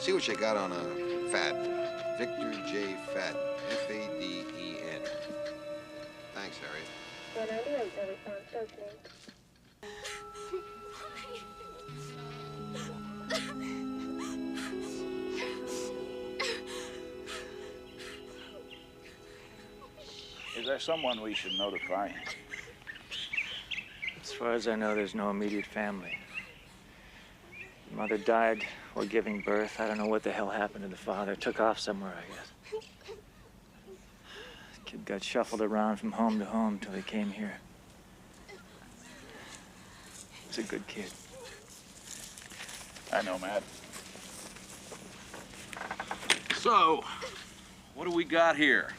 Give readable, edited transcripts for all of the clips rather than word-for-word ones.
See what you got on a Fadden. Victor J. Fadden. F-A-D-E-N. Thanks, Harriet. 198, no response, opening. Is there someone we should notify? As far as I know, there's no immediate family. The mother died while giving birth. I don't know what the hell happened to the father. Took off somewhere, I guess. The kid got shuffled around from home to home till he came here. He's a good kid. I know, Matt. So, what do we got here?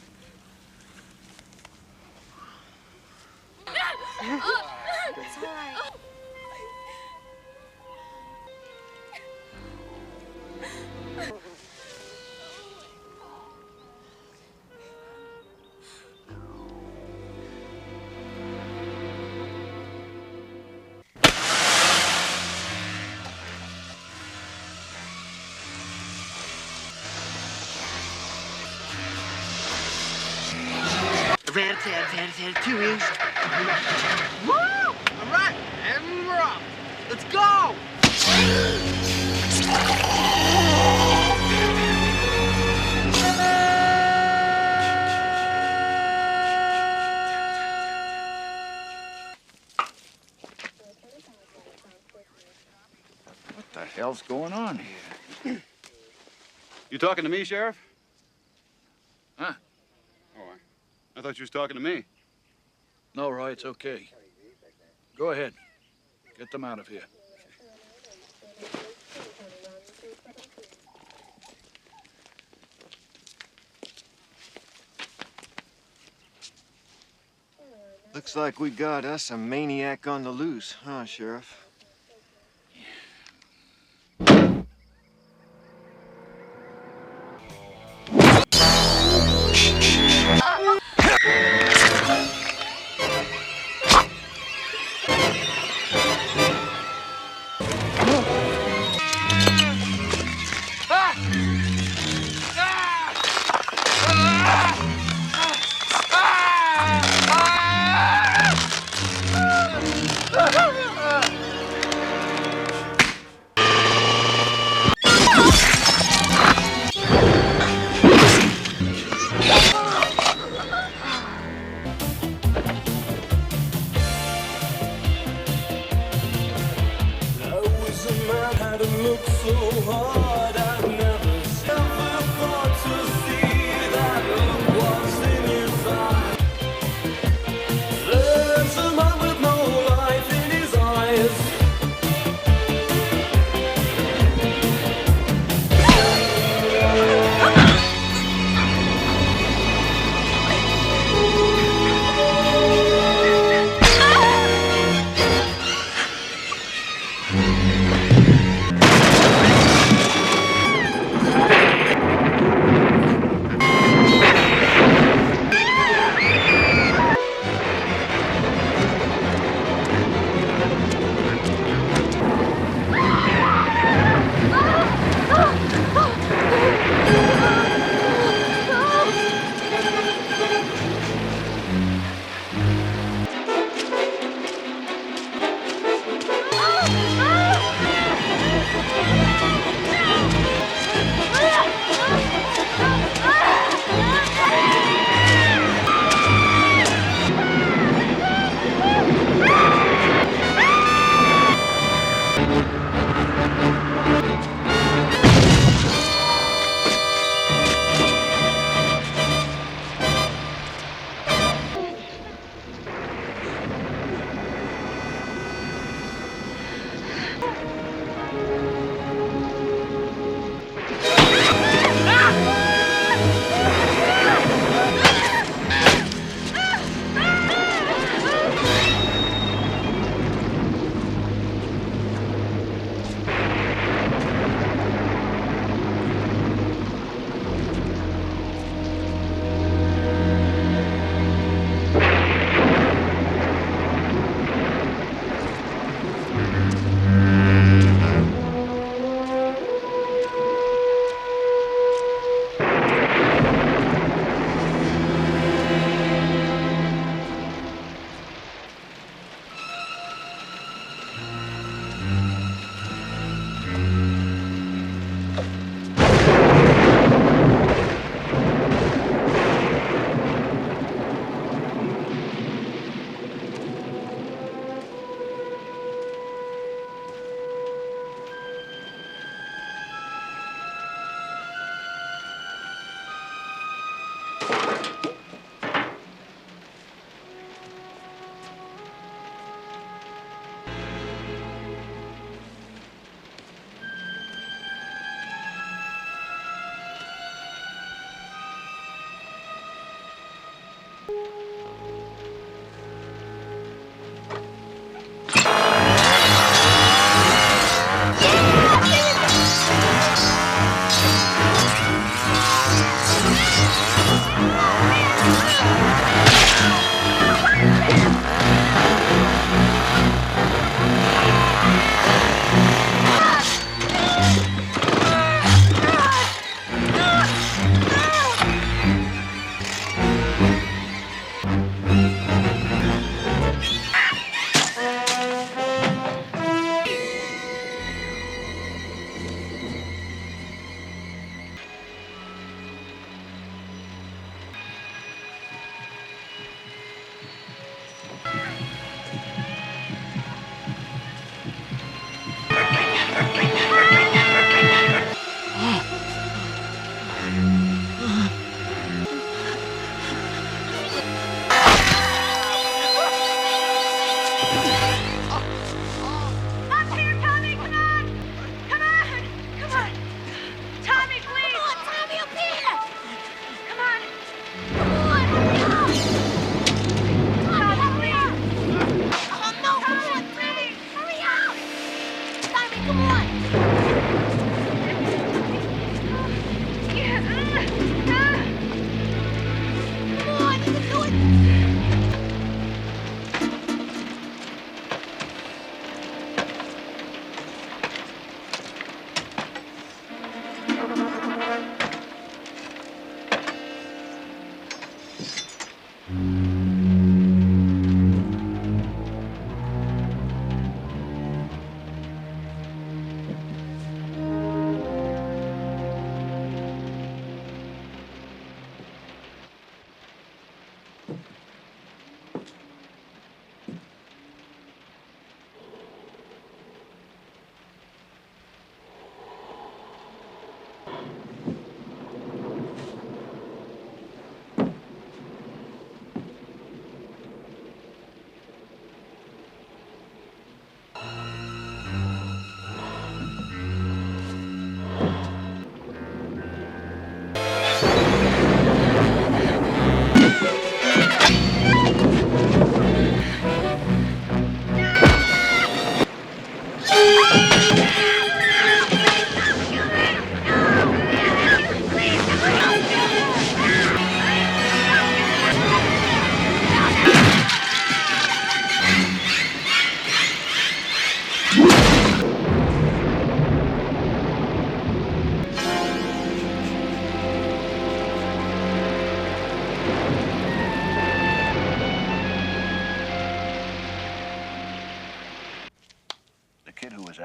It's all right. Advantage, 2 inch. Woo! All right, and we're off. Let's go! What the hell's going on here? You talking to me, Sheriff? Huh? Oh, I thought you was talking to me. No, Roy, it's okay. Go ahead. Get them out of here. Looks like we got us a maniac on the loose, huh, Sheriff?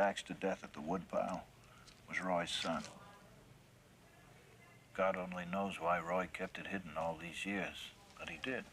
axed to death at the woodpile was Roy's son. God only knows why Roy kept it hidden all these years, but he did.